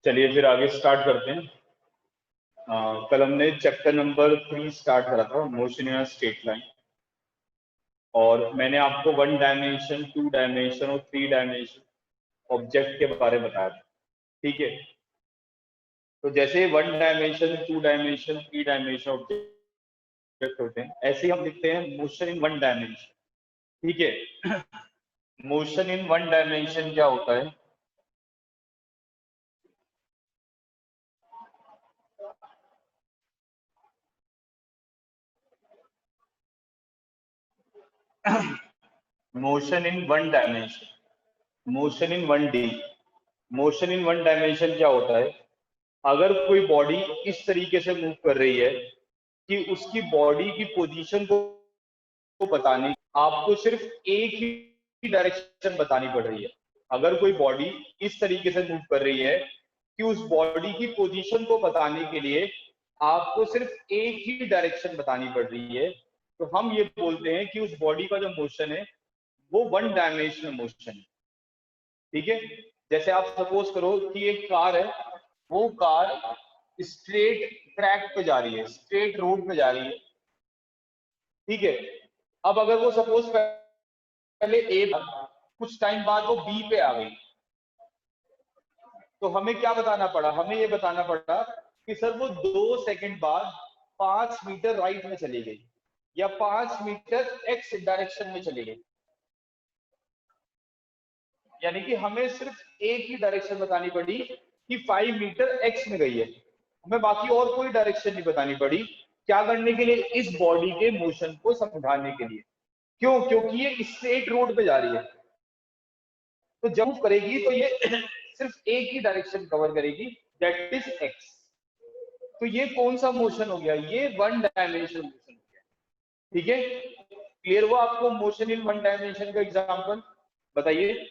चलिए फिर आगे स्टार्ट करते हैं। कल हमने चैप्टर नंबर 3 स्टार्ट करा था, मोशन इन स्ट्रेट लाइन, और मैंने आपको 1 डायमेंशन, 2 डायमेंशन और 3 डायमेंशन ऑब्जेक्ट के बारे में बताया था। ठीक है, तो जैसे 1 डायमेंशन, 2 डायमेंशन, 3 डायमेंशन ऑब्जेक्ट होते हैं, ऐसे ही हम लिखते हैं मोशन इन 1 डायमेंशन। ठीक है, मोशन इन 1 डायमेंशन क्या होता है? Motion in 1 dimension, motion in 1D, motion in 1 dimension क्या होता है? अगर कोई बॉडी इस तरीके से मूव कर रही है कि उसकी बॉडी की पोजीशन को बताने आपको सिर्फ एक ही डायरेक्शन बतानी पड़ रही है। अगर कोई बॉडी इस तरीके से मूव कर रही है कि उस बॉडी की पोजीशन को बताने के लिए आपको सिर्फ एक ही डायरेक्शन बतानी पड़ रही है, तो हम ये बोलते हैं कि उस बॉडी का जो मोशन है वो 1 डायमेंशनल मोशन है। ठीक है, जैसे आप सपोज करो कि एक कार है, वो कार स्ट्रेट ट्रैक पे जा रही है, स्ट्रेट रोड पे जा रही है। ठीक है, अब अगर वो सपोज पहले ए, कुछ टाइम बाद वो बी पे आ गई, तो हमें क्या बताना पड़ा? हमें ये बताना पड़ा कि सर वो 2 सेकंड बाद 5 मीटर राइट में चली गई या 5 मीटर एक्स डायरेक्शन में चली गई। यानी कि हमें सिर्फ एक ही डायरेक्शन बतानी पड़ी कि 5 मीटर एक्स में गई है, हमें बाकी और कोई डायरेक्शन नहीं बतानी पड़ी। क्या करने के लिए? इस बॉडी के मोशन को समझाने के लिए। क्यों? क्योंकि ये स्ट्रेट रोड पे जा रही है, तो जब मूव करेगी तो ये सिर्फ एक ही डायरेक्शन कवर करेगी, दैट इज एक्स। तो ये कौन सा मोशन हो गया? ये 1 डायमेंशनल मोशन हो गया। ठीक है, क्लियर हुआ आपको मोशन इन 1 डायमेंशन का एग्जांपल? बताइए।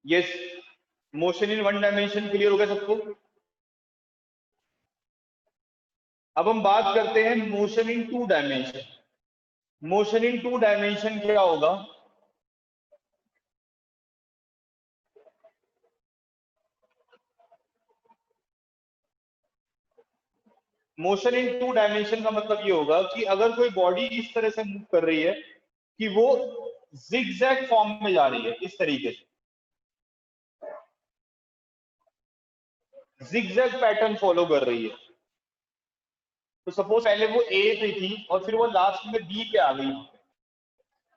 Yes, motion in 1 dimension clear हो गया सबको? अब हम बात करते हैं motion in 2 dimension. Motion in 2 dimension क्या होगा? मोशन इन 2 डायमेंशन का मतलब ये होगा कि अगर कोई बॉडी इस तरह से मूव कर रही है कि वो जिगजैग फॉर्म में जा रही है, इस तरीके से जिगजैग पैटर्न फॉलो कर रही है, तो सपोज पहले वो ए पे थी और फिर वो लास्ट में बी पे आ गई।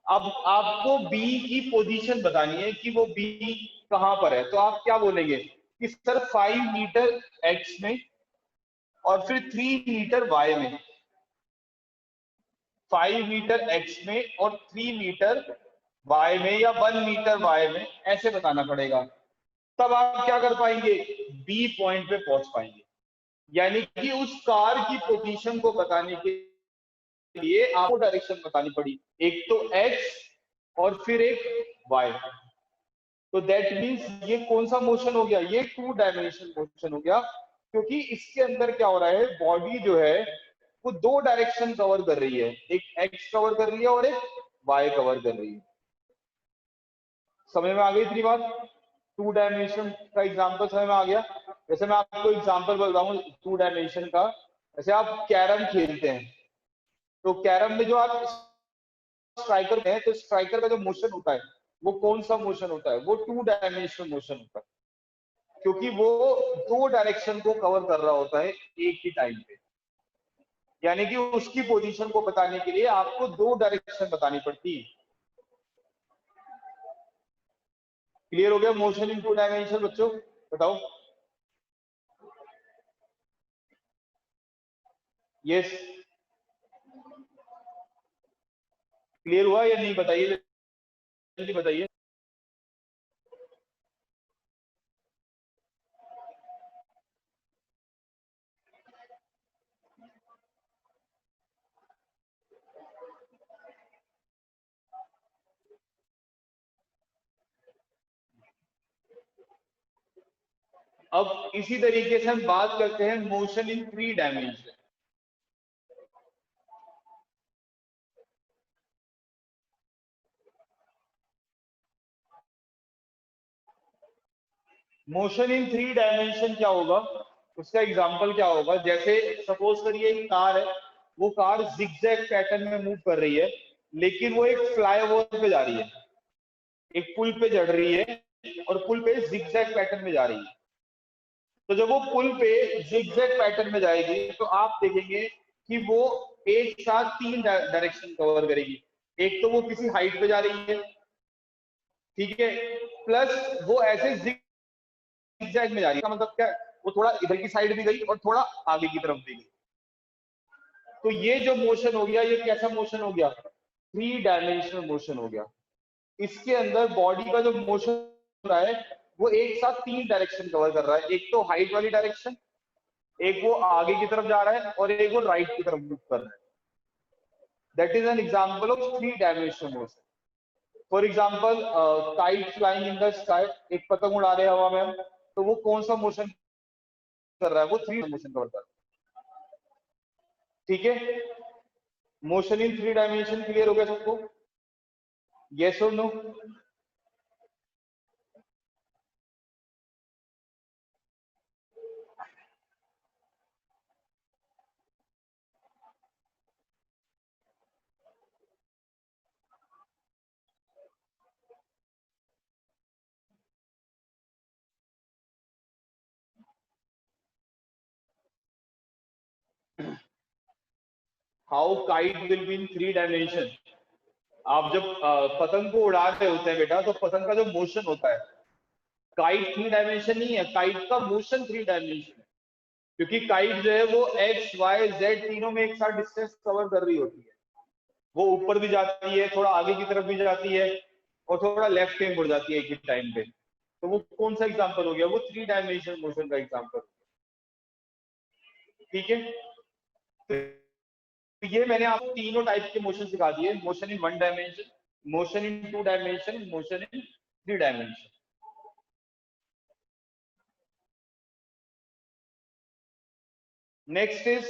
अब आपको बी की पोजीशन बतानी है कि वो बी कहां पर है, तो आप क्या बोलेंगे कि सर 5 मीटर एक्स में और फिर 3 मीटर वाई में। 5 मीटर एक्स में और 3 मीटर वाई में या 1 मीटर वाई में, ऐसे बताना पड़ेगा। तब आप क्या कर पाएंगे? बी पॉइंट पे पहुंच पाएंगे। यानी कि उस कार की पोजीशन को बताने के लिए आपको डायरेक्शन बतानी पड़ी, एक तो एक्स और फिर एक वाई। तो दैट मीन्स ये कौन सा मोशन हो गया? ये 2 डायमेंशनल मोशन हो गया, क्योंकि इसके अंदर क्या हो रहा है, बॉडी जो है वो 2 डायरेक्शन कवर कर रही है, एक एक्स कवर कर रही है और एक वाई कवर कर रही है। समझ में आ गई इतनी बात? 2 डायमेंशन का एग्जांपल समझ में आ गया? जैसे मैं आपको एग्जांपल बताऊं 2 डायमेंशन का, जैसे आप कैरम खेलते हैं, तो कैरम में जो आप स्ट्राइकर है, तो स्ट्राइकर का जो मोशन होता है वो कौन सा मोशन होता है? वो 2 डायमेंशनल मोशन होता है, क्योंकि वो 2 डायरेक्शन को कवर कर रहा होता है एक ही टाइम पे। यानी कि उसकी पोजीशन को बताने के लिए आपको 2 डायरेक्शन बतानी पड़ती है। क्लियर हो गया मोशन इन 2 डायमेंशन बच्चों? बताओ। यस, क्लियर हुआ या नहीं? बताइए, जल्दी बताइए। अब इसी तरीके से हम बात करते हैं motion in 3 dimension. Motion in 3 dimension क्या होगा, उसका एग्जांपल क्या होगा, जैसे सपोज करिए एक कार है, वो कार जिगजैग पैटर्न में मूव कर रही है, लेकिन वो एक फ्लाईओवर पे जा रही है, एक पुल पे चढ़ रही है और पुल पे जिगजैग पैटर्न में जा रही है। तो जब वो पुल पे जिगजैग पैटर्न में जाएगी तो आप देखेंगे कि वो एक साथ 3 डायरेक्शन कवर करेगी। एक तो वो किसी हाइट पे जा रही है, ठीक है, प्लस वो ऐसे जिगजैग में जा रही है, मतलब क्या, वो थोड़ा इधर की साइड भी गई और थोड़ा आगे की तरफ भी गई। तो ये जो मोशन हो गया, ये कैसा मोशन हो गया, 3 डायमेंशनल मोशन हो गया। इसके अंदर बॉडी का जो मोशन हो रहा है वो एक साथ 3 डायरेक्शन कवर कर रहा है, एक तो हाइट वाली डायरेक्शन, एक वो आगे की तरफ जा रहा है और एक वो राइट की तरफ मूव कर रहा है। That is an example of 3 dimensional motion. For example kite flying in the sky, एक पतंग उड़ा रहे हैं हवा में हम, तो वो कौन सा मोशन कर रहा है, वो 3 मोशन कवर कर रहा है, ठीक है। मोशन इन 3 डायमेंशन क्लियर हो गया सबको, यस और no? How kite will be in 3 dimension. आप जब पतंग को उड़ा रहे होते हैं बेटा, तो पतंग का जो मोशन होता है, काइट 3 डायमेंशन नहीं है, काइट का मोशन 3 डायमेंशन है, क्योंकि काइट जो है वो एक्स वाई जेड तीनों में एक साथ डिस्टेंस कवर कर रही होती है। वो ऊपर भी जाती है, थोड़ा आगे की तरफ भी जाती है और थोड़ा लेफ्ट में मुड़ जाती है एक ही टाइम पे। तो वो कौन सा एग्जांपल हो गया, वो 3 डायमेंशन मोशन का एग्जांपल, ठीक है। तो ये मैंने आपको तीनों टाइप के मोशन सिखा दिए, motion in 1 dimension, motion in 2 dimension, motion in 3 dimension. Next is,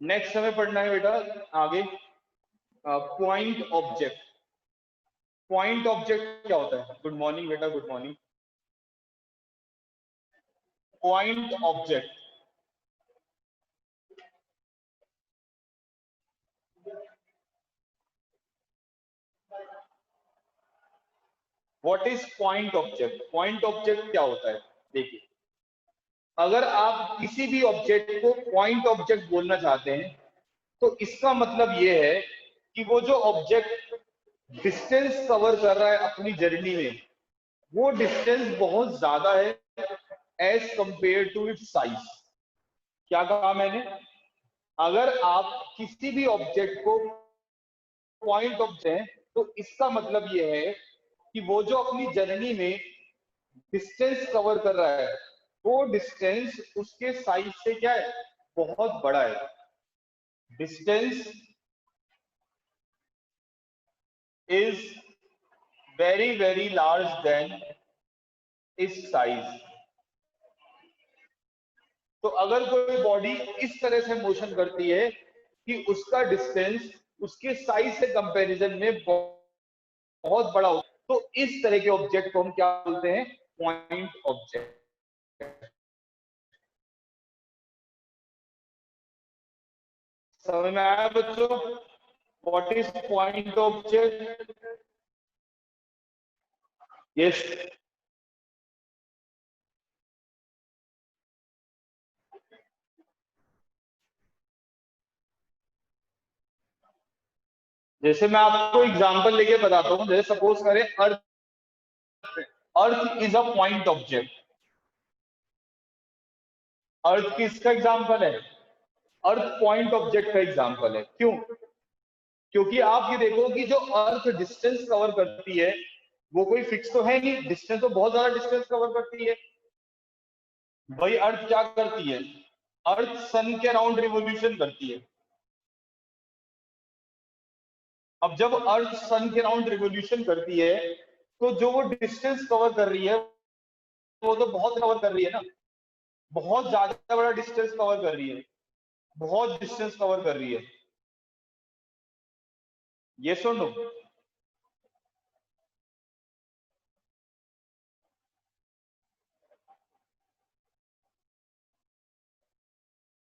next हमें पढ़ना है बेटा आगे, पॉइंट ऑब्जेक्ट। पॉइंट ऑब्जेक्ट क्या होता है? गुड मॉर्निंग बेटा, good morning. Point object, what is point object? Point object क्या होता है, देखिए, अगर आप किसी भी ऑब्जेक्ट को पॉइंट ऑब्जेक्ट बोलना चाहते हैं तो इसका मतलब ये है कि वो जो ऑब्जेक्ट डिस्टेंस कवर कर रहा है अपनी जर्नी में, वो डिस्टेंस बहुत ज्यादा है as compare to its size. क्या कहा मैंने? अगर आप किसी भी ऑब्जेक्ट को पॉइंट ऑब्जेक्ट है तो इसका मतलब ये है कि वो जो अपनी जर्नी में डिस्टेंस कवर कर रहा है, वो डिस्टेंस उसके साइज से क्या है, बहुत बड़ा है। Distance is very very large than is size. तो अगर कोई बॉडी इस तरह से मोशन करती है कि उसका डिस्टेंस उसके साइज से कंपैरिजन में बहुत बड़ा हो, तो इस तरह के ऑब्जेक्ट को हम क्या बोलते हैं, पॉइंट ऑब्जेक्ट। समझ में आया बच्चों? What is point object? Yes. जैसे मैं आपको एग्जांपल लेके बताता हूँ, जैसे सपोज करें earth, earth is a point object. Earth किसका एग्जांपल है? अर्थ पॉइंट ऑब्जेक्ट का एग्जांपल है। क्यों? क्योंकि आप ये देखो कि जो अर्थ डिस्टेंस कवर करती है वो कोई फिक्स तो है नहीं, डिस्टेंस तो बहुत ज्यादा डिस्टेंस कवर करती है। भाई अर्थ क्या करती है, अर्थ सन के अराउंड रिवोल्यूशन करती है। अब जब अर्थ सन के अराउंड रिवोल्यूशन करती है तो जो वो डिस्टेंस कवर कर रही है वो तो बहुत कवर कर रही है ना, बहुत ज्यादा बड़ा डिस्टेंस कवर कर रही है, बहुत डिस्टेंस कवर कर रही है। ये सुन लो,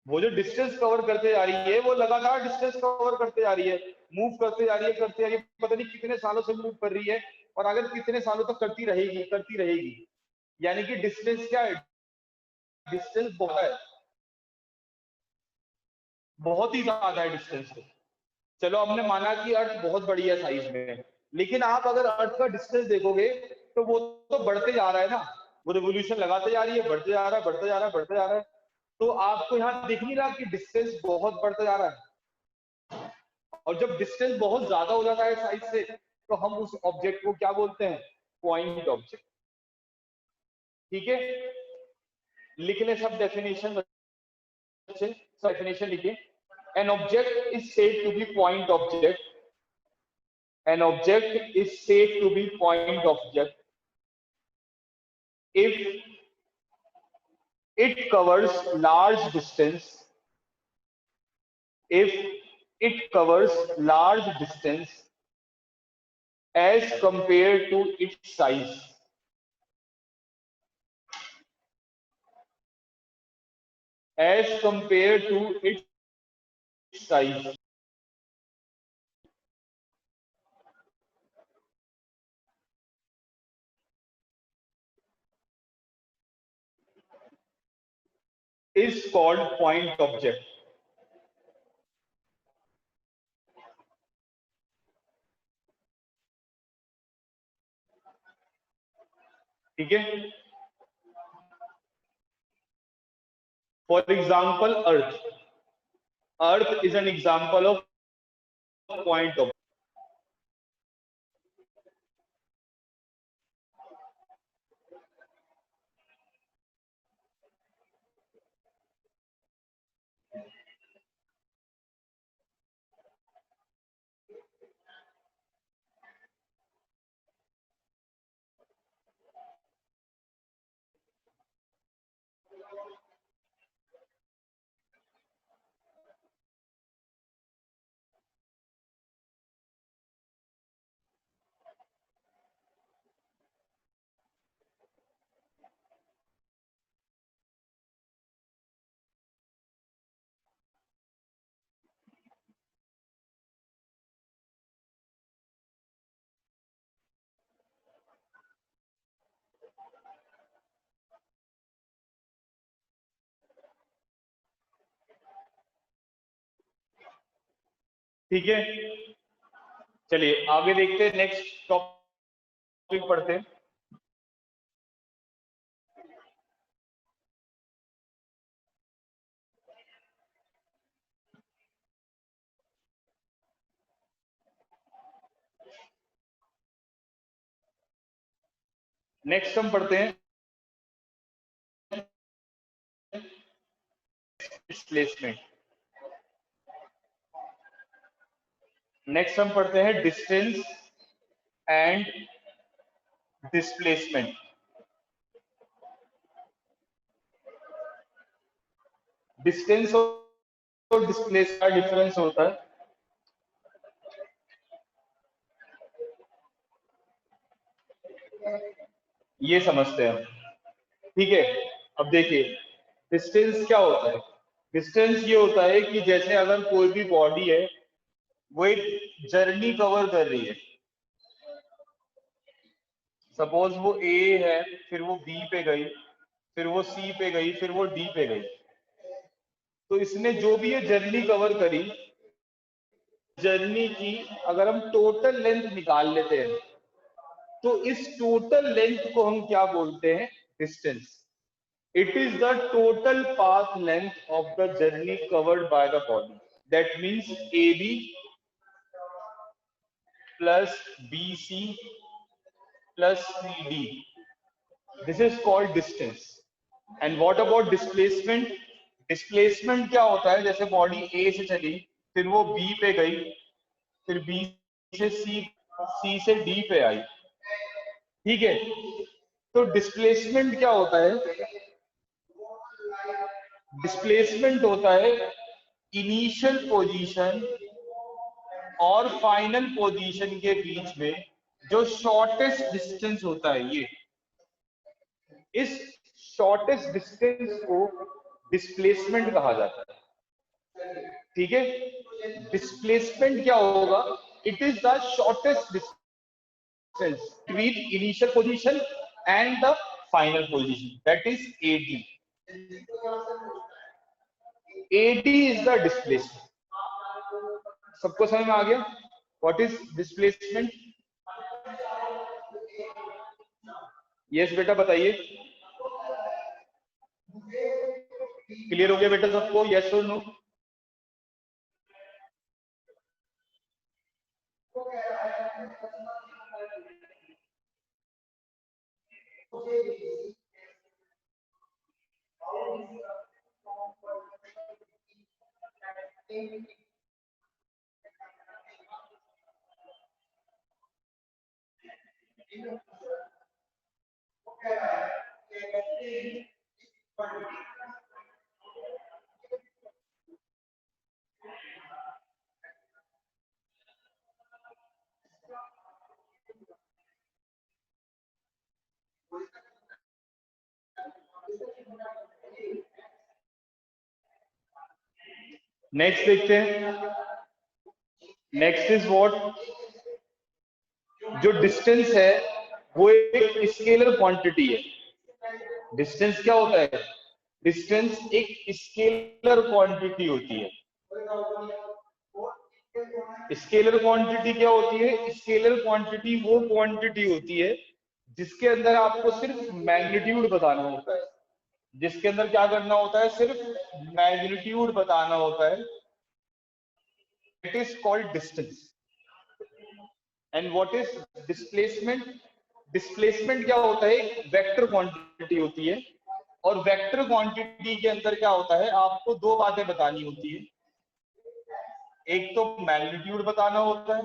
वो जो डिस्टेंस कवर करते जा रही है वो लगातार डिस्टेंस कवर करते जा रही है, मूव करते जा रही है, पता नहीं कितने सालों से मूव कर रही है, और अगर कितने सालों तक करती रहेगी। यानी कि डिस्टेंस क्या है, डिस्टेंस बहुत ही ज्यादा है डिस्टेंस। चलो हमने माना कि अर्थ बहुत बड़ी है साइज में, लेकिन आप अगर अर्थ का डिस्टेंस देखोगे तो वो तो बढ़ते जा रहा है ना, वो रिवोल्यूशन लगाते जा रही है, बढ़ते जा रहा है, बढ़ते जा रहा है, बढ़ते जा रहा है। तो आपको यहाँ दिख नहीं रहा कि डिस्टेंस बहुत बढ़ता जा रहा है। और जब डिस्टेंस बहुत ज्यादा हो जाता है साइज से, तो हम उस ऑब्जेक्ट को क्या बोलते हैं, पॉइंट ऑब्जेक्ट। ठीक है, लिख ले सब डेफिनेशन, सब डेफिनेशन लिखिए। An object is said to be point object. An object is said to be point object if it covers large distance. If it covers large distance as compared to its size. As compared to its size. Is called point object. ठीक है, for example earth. Earth is an example of point object. ठीक है, चलिए आगे देखते हैं, next topic पढ़ते हैं। नेक्स्ट हम पढ़ते हैं डिस्प्लेसमेंट। नेक्स्ट हम पढ़ते हैं डिस्टेंस एंड डिस्प्लेसमेंट। डिस्टेंस और डिस्प्लेस का डिफरेंस होता है, ये समझते हैं। ठीक है, अब देखिए डिस्टेंस क्या होता है। डिस्टेंस ये होता है कि जैसे अगर कोई भी बॉडी है वो एक जर्नी कवर कर रही है, सपोज वो ए है, फिर वो बी पे गई, फिर वो सी पे गई, फिर वो डी पे गई। तो इसने जो भी ये जर्नी कवर करी, जर्नी की अगर हम टोटल लेंथ निकाल लेते हैं तो इस टोटल लेंथ को हम क्या बोलते हैं, distance. It is the total path length of the journey covered by the body. That means A B plus B C plus C D, this is called distance. And what about displacement. Displacement क्या होता है, जैसे body ए से चली, फिर वो B पे गई, फिर बी से सी से डी पे आई। ठीक है, तो डिस्प्लेसमेंट क्या होता है, डिस्प्लेसमेंट होता है इनिशियल पोजीशन और फाइनल पोजीशन के बीच में जो शॉर्टेस्ट डिस्टेंस होता है, ये इस शॉर्टेस्ट डिस्टेंस को डिस्प्लेसमेंट कहा जाता है। ठीक है, डिस्प्लेसमेंट क्या होगा? It is the shortest distance between initial position and the final position, that is AD. AD is the displacement. सबको समझ में आ गया व्हाट इज डिस्प्लेसमेंट? यस बेटा बताइए, क्लियर हो गया बेटा सबको? यस और नो? नेक्स्ट देखते हैं। Next is what? जो डिस्टेंस है वो एक स्केलर क्वांटिटी है। डिस्टेंस क्या होता है? डिस्टेंस एक स्केलर क्वांटिटी होती है। स्केलर क्वांटिटी क्या होती है? स्केलर क्वांटिटी वो क्वांटिटी होती है जिसके अंदर आपको सिर्फ मैग्नीट्यूड बताना होता है। जिसके अंदर क्या करना होता है? सिर्फ मैग्नीट्यूड बताना होता है। It is called distance. And what is displacement? Displacement क्या होता है? वेक्टर क्वांटिटी होती है। और वेक्टर क्वांटिटी के अंदर क्या होता है? आपको दो बातें बतानी होती है। एक तो मैग्नीट्यूड बताना होता है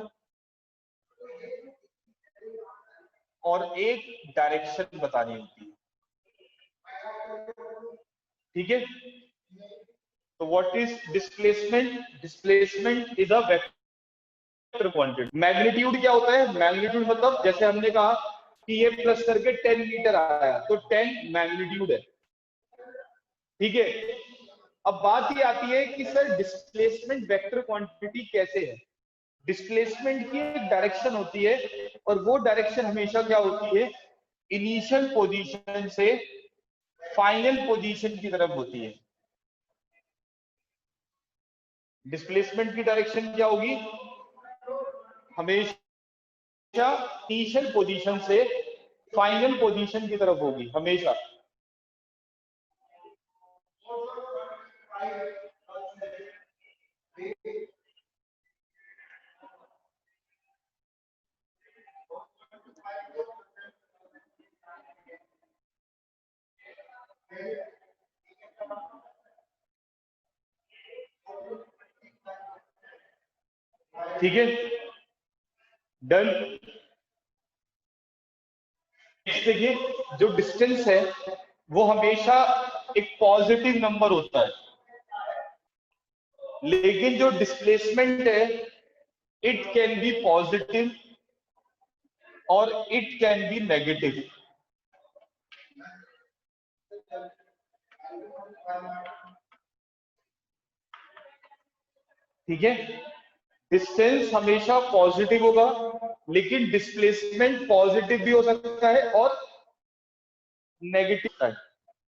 और एक डायरेक्शन बतानी होती है। ठीक है, तो what is displacement? Displacement is a vector quantity. Magnitude क्या होता है? मैग्नीट्यूड मतलब जैसे हमने कहा कि ये प्लस करके 10 मीटर आया तो 10 मैग्नीट्यूड है। ठीक है, अब बात ये आती है कि सर डिस्प्लेसमेंट वेक्टर क्वांटिटी कैसे है? डिस्प्लेसमेंट की एक डायरेक्शन होती है और वो डायरेक्शन हमेशा क्या होती है? इनिशियल पोजीशन से फाइनल पोजीशन की तरफ होती है। डिस्प्लेसमेंट की डायरेक्शन क्या होगी? हमेशा इनिशियल पोजीशन से फाइनल पोजीशन की तरफ होगी हमेशा। ठीक है, डन। नेक्स्ट देखिए, जो डिस्टेंस है वो हमेशा एक पॉजिटिव नंबर होता है, लेकिन जो डिस्प्लेसमेंट है इट कैन बी पॉजिटिव और इट कैन बी नेगेटिव। ठीक है, डिस्टेंस हमेशा पॉजिटिव होगा लेकिन डिस्प्लेसमेंट पॉजिटिव भी हो सकता है और नेगेटिव है।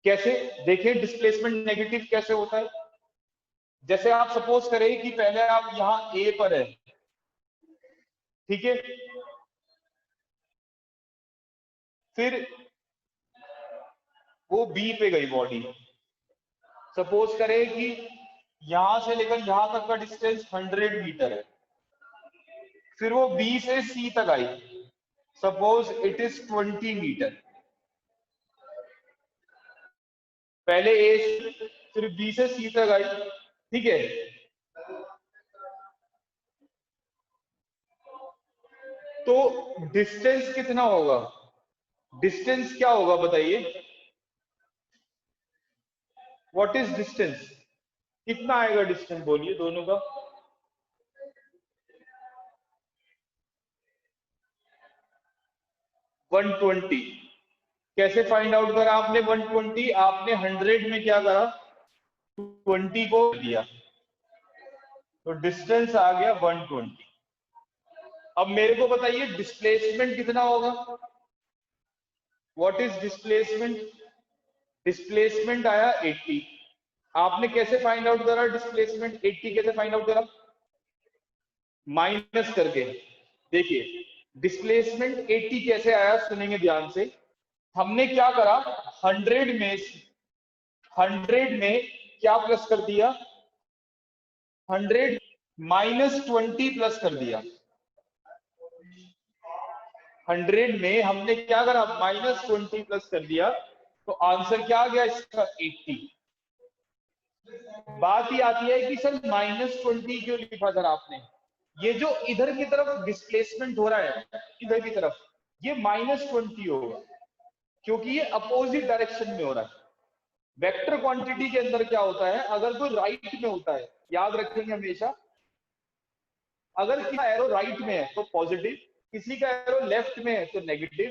कैसे देखिए डिस्प्लेसमेंट नेगेटिव कैसे होता है? जैसे आप सपोज करें कि पहले आप यहां ए पर है, ठीक है, फिर वो बी पे गई बॉडी। सपोज करें कि यहां से लेकर यहां तक का डिस्टेंस 100 मीटर है, फिर वो बी से सी तक आई, सपोज इट इज 20 मीटर। पहले ए फिर बी से सी तक आई, ठीक है, तो डिस्टेंस कितना होगा? डिस्टेंस क्या होगा बताइए? What is distance? कितना आएगा डिस्टेंस बोलिए दोनों का? 120। कैसे फाइंड आउट करा आपने 120? आपने 100 में क्या करा? 120 को दिया, तो डिस्टेंस आ गया 120। अब मेरे को बताइए डिस्प्लेसमेंट कितना होगा? What is displacement? डिस्प्लेसमेंट आया 80। आपने कैसे फाइंड आउट करा डिस्प्लेसमेंट 80? कैसे फाइंड आउट करा? माइनस करके। देखिए डिस्प्लेसमेंट 80 कैसे आया, सुनेंगे ध्यान से। हमने क्या करा, 100 में क्या प्लस कर दिया? 100 -20 प्लस कर दिया। 100 में हमने क्या करा, -20 प्लस कर दिया, तो आंसर क्या आ गया इसका? 80। बात ही आती है कि सर -20 क्यों लिखा सर आपने? ये जो इधर की तरफ डिस्प्लेसमेंट हो रहा है, इधर की तरफ, ये -20 होगा, क्योंकि ये अपोजिट डायरेक्शन में हो रहा है। वेक्टर क्वांटिटी के अंदर क्या होता है, अगर कोई राइट में होता है, याद रखेंगे हमेशा, अगर किसी का एरो राइट में है तो पॉजिटिव, किसी का एरो लेफ्ट में है तो नेगेटिव,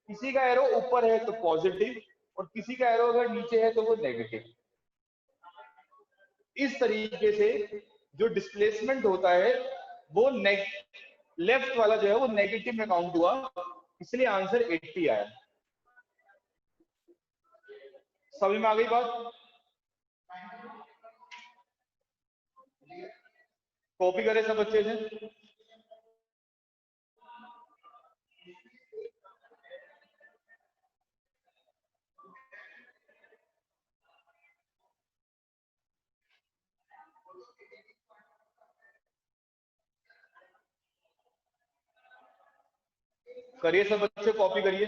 किसी का एरो ऊपर है तो पॉजिटिव, और किसी का एरो अगर नीचे है तो वो नेगेटिव। इस तरीके से जो डिस्प्लेसमेंट होता है वो लेफ्ट वाला जो है वो नेगेटिव में काउंट हुआ, इसलिए आंसर 80 आया। समझ में आ गई बात? कॉपी करे सब अच्छे से। करिए सब बच्चे, कॉपी करिए।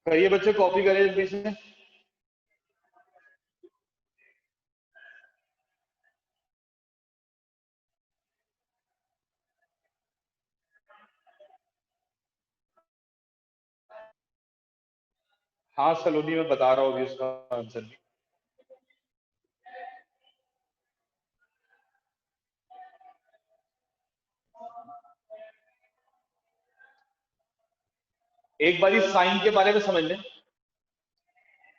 करिए बच्चे, कॉपी करिए जल्दी से। हाँ सलोनी में बता रहा हूँ अभी उसका आंसर भी। एक बार साइन के बारे में समझ लें।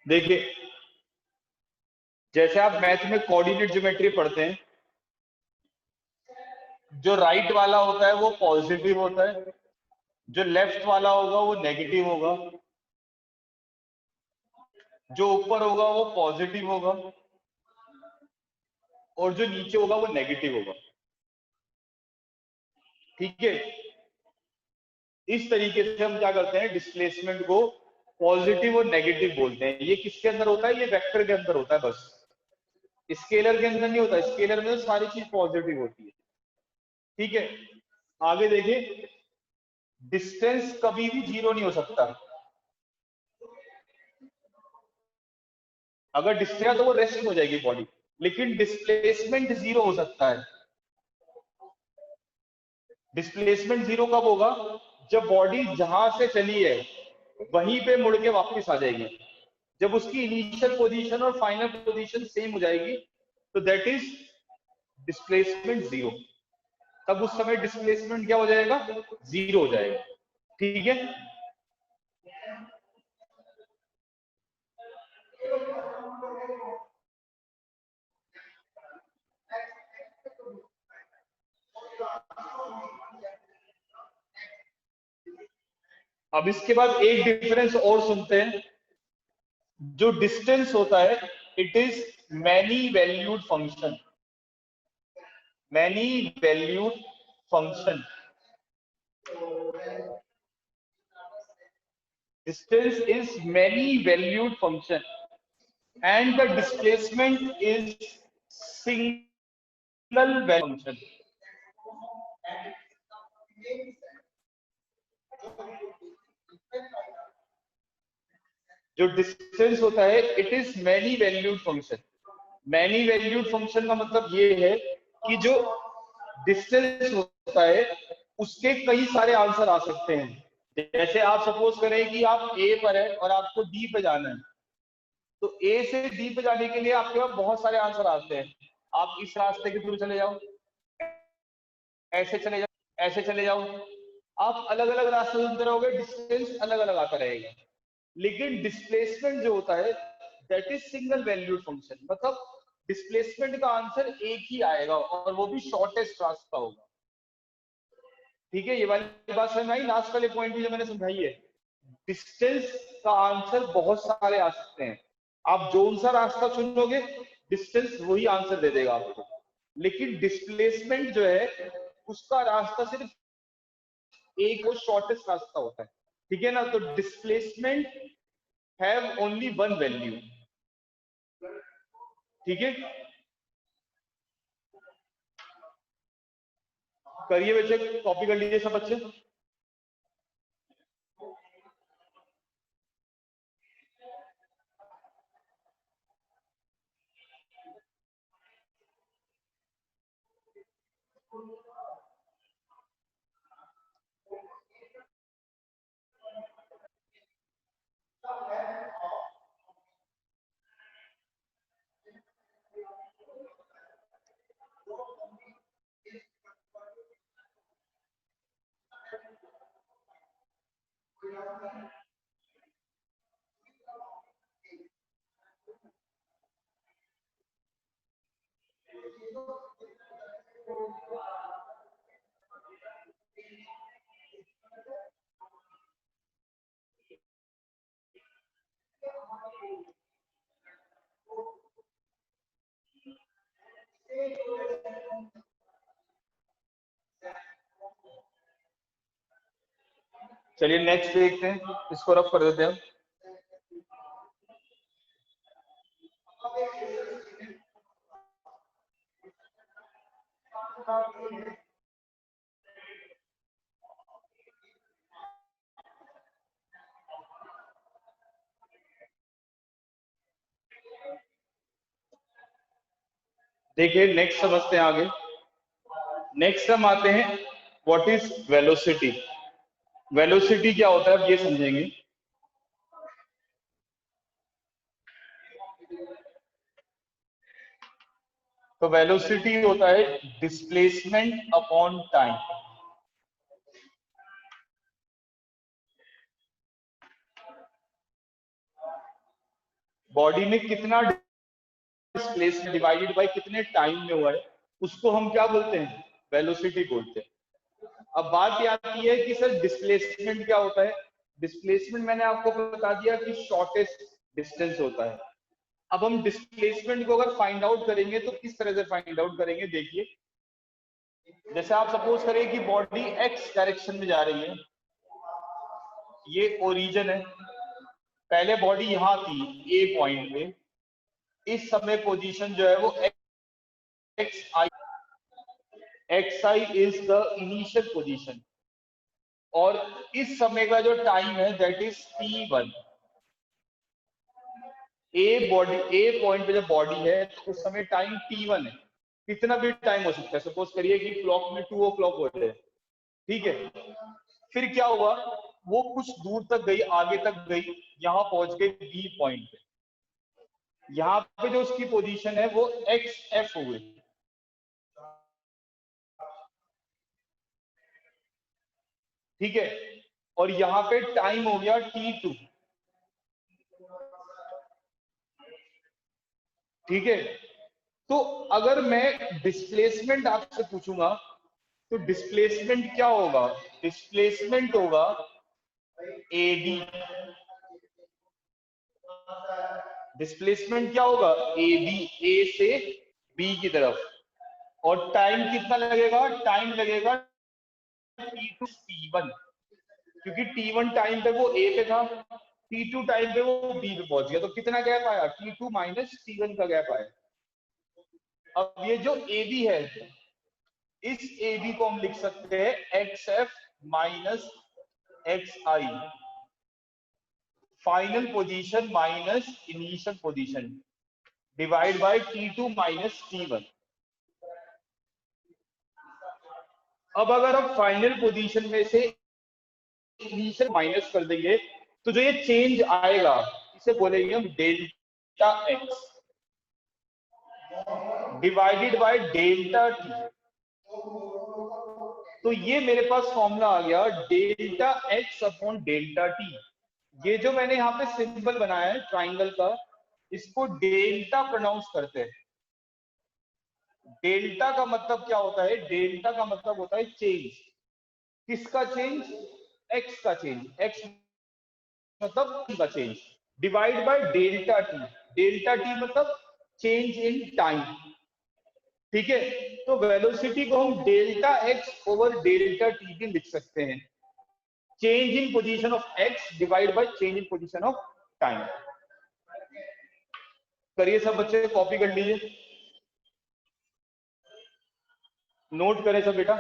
देखिए जैसे आप मैथ में कोऑर्डिनेट ज्योमेट्री पढ़ते हैं, जो राइट वाला होता है वो पॉजिटिव होता है, जो लेफ्ट वाला होगा वो नेगेटिव होगा, जो ऊपर होगा वो पॉजिटिव होगा, और जो नीचे होगा वो नेगेटिव होगा। ठीक है, इस तरीके से हम क्या करते हैं, डिस्प्लेसमेंट को पॉजिटिव और नेगेटिव बोलते हैं। ये किसके अंदर होता है? ये वेक्टर के अंदर होता है बस, स्केलर के अंदर नहीं होता। स्केलर में तो सारी चीज पॉजिटिव होती है। ठीक है, आगे देखिए, डिस्टेंस कभी भी 0 नहीं हो सकता। अगर डिस्टेंस तो वो रेस्ट हो जाएगी बॉडी, लेकिन डिस्प्लेसमेंट 0 हो सकता है। डिस्प्लेसमेंट 0 कब होगा? जब बॉडी जहां से चली है वहीं पे मुड़ के वापस आ जाएगी। जब उसकी इनिशियल पोजीशन और फाइनल पोजीशन सेम हो जाएगी तो दैट इज डिस्प्लेसमेंट 0। तब उस समय डिस्प्लेसमेंट क्या हो जाएगा? 0 हो जाएगा। ठीक है, अब इसके बाद एक डिफरेंस और सुनते हैं। जो डिस्टेंस होता है it is many valued function. Many valued function. Distance is many valued function and the displacement is single value function. जो डिस्टेंस होता है it is many valued function. Many valued function का मतलब ये है कि जो डिस्टेंस होता है उसके कई सारे आंसर आ सकते हैं। जैसे आप सपोज करें कि आप ए पर है और आपको डी पे जाना है, तो ए से डी पे जाने के लिए आपके पास बहुत सारे आंसर आते हैं। आप इस रास्ते के थ्रू चले जाओ, ऐसे चले जाओ, ऐसे चले जाओ, आप अलग अलग रास्ते ढूंढते रहोगे, डिस्टेंस अलग अलग आता रहेगा। लेकिन डिस्प्लेसमेंट जो होता है that is single valued function, मतलब डिस्प्लेसमेंट का आंसर एक ही आएगा और वो भी शॉर्टेस्ट रास्ता होगा। ठीक है, ये वाली बात समझ में आई? लास्ट वाले पॉइंट भी जो मैंने समझाई है, डिस्टेंस का आंसर बहुत सारे आ सकते हैं। आप जो सा रास्ता चुनोगे डिस्टेंस वही आंसर दे देगा आपको। लेकिन डिस्प्लेसमेंट जो है उसका रास्ता सिर्फ एक, वो शॉर्टेस्ट रास्ता होता है। ठीक है ना? तो displacement have only one value. ठीक है, करिए बच्चे, कॉपी कर लीजिए सब बच्चे। चलिए नेक्स्ट देखते हैं, इसको रफ कर देते हैं। देखिए नेक्स्ट समझते हैं आगे। नेक्स्ट हम आते हैं व्हाट इज वेलोसिटी। वेलोसिटी क्या होता है अब ये समझेंगे। तो वेलोसिटी होता है डिस्प्लेसमेंट अपॉन टाइम। बॉडी में कितना डिस्प्लेसमेंट डिवाइडेड बाय कितने टाइम में हुआ है, उसको हम क्या बोलते हैं? वेलोसिटी बोलते हैं। अब बात ये आती है कि सर डिस्प्लेसमेंट क्या होता है। डिस्प्लेसमेंट मैंने आपको बता दिया कि शॉर्टेस्ट डिस्टेंस होता है। अब हम डिस्प्लेसमेंट को अगर फाइंड आउट करेंगे तो किस तरह से फाइंड आउट करेंगे, देखिए। जैसे आप सपोज करें कि बॉडी एक्स डायरेक्शन में जा रही है, ये ओरिजिन है, पहले बॉडी यहां थी ए पॉइंट पे, इस समय पोजीशन जो है वो x I, x I is the initial position, और इस समय का जो टाइम है that is t1। A point पे जो बॉडी है तो उस समय टाइम t1 है। कितना भी टाइम हो सकता है, सपोज करिए कि क्लॉक में 2 o'clock हो रहे हैं, ठीक है। फिर क्या हुआ, वो कुछ दूर तक गई, आगे तक गई, यहां पहुंच गई बी पॉइंट पे। यहाँ पे जो उसकी पोजीशन है वो एक्स एफ हो गई। ठीक है, और यहाँ पे टाइम हो गया t2। ठीक है, तो अगर मैं डिस्प्लेसमेंट आपसे पूछूंगा तो डिस्प्लेसमेंट क्या होगा? डिस्प्लेसमेंट होगा एडी। डिस्प्लेसमेंट क्या होगा? ए बी, ए से बी की तरफ। और टाइम कितना लगेगा? टाइम लगेगा t2 t1, क्योंकि t1 टाइम पे वो ए पे था, t2 टाइम पे वो बी पे पहुंच गया, तो कितना गैप आया? t2 माइनस t1 का गैप आया। अब ये जो ए बी है, इस ए बी को हम लिख सकते हैं x f minus x i. Final position minus initial position divide by T2 minus T1। अब अगर हम फाइनल पोजीशन में से इनिशियल माइनस कर देंगे तो जो ये चेंज आएगा इसे बोलेंगे हम delta x divided by delta T. तो ये मेरे पास फॉर्मूला आ गया delta x upon delta T. ये जो मैंने यहाँ पे सिंबल बनाया है ट्राइंगल का, इसको डेल्टा प्रोनाउंस करते हैं। डेल्टा का मतलब क्या होता है? डेल्टा का मतलब होता है चेंज। किसका चेंज? एक्स का चेंज। एक्स मतलब का change divide by delta T. Delta T मतलब चेंज इन टाइम। ठीक है, तो वेलोसिटी को हम delta x over delta T भी लिख सकते हैं। Change in position of x divide by change in position of time. करिए सब बच्चे, कॉपी कर लीजिए, नोट करें सब बेटा।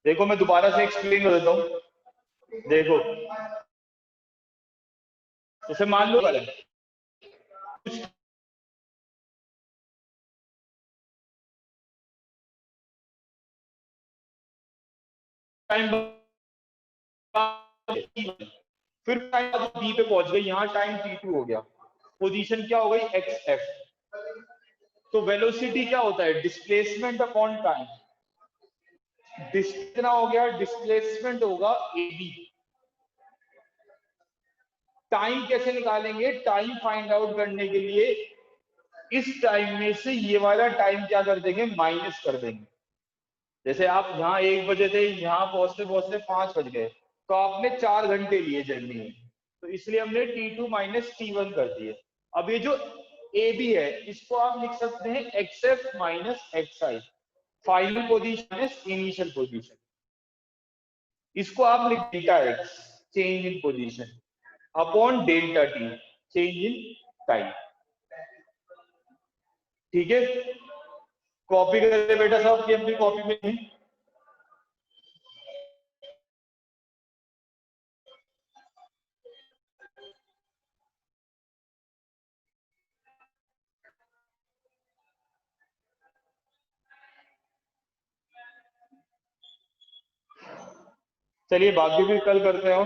देखो मैं दोबारा से एक्सप्लेन कर देता हूं। देखो जैसे मान लो कुछ टाइम फिर टाइम टी पे पहुंच गए, यहाँ टाइम T2 हो गया, पोजीशन क्या हो गई एक्स एफ। तो वेलोसिटी क्या होता है? Displacement upon time. कितना हो गया? डिस्प्लेसमेंट होगा एबी। टाइम कैसे निकालेंगे? टाइम फाइंड आउट करने के लिए इस टाइम में से ये वाला टाइम क्या कर देंगे? माइनस कर देंगे। जैसे आप यहाँ 1 बजे थे, यहाँ पहुंचते पहुंचते 5 बज गए, तो आपने 4 घंटे लिए जर्नी में, तो इसलिए हमने T2 माइनस T1 कर दिए। अब ये जो ए बी है इसको आप लिख सकते हैं x f minus x i, final position minus initial position. इसको आप लिख delta x change in position upon delta t change in time. ठीक है, कॉपी करें बेटा साहब की अपनी कॉपी में। चलिए बाकी भी कल करते हैं।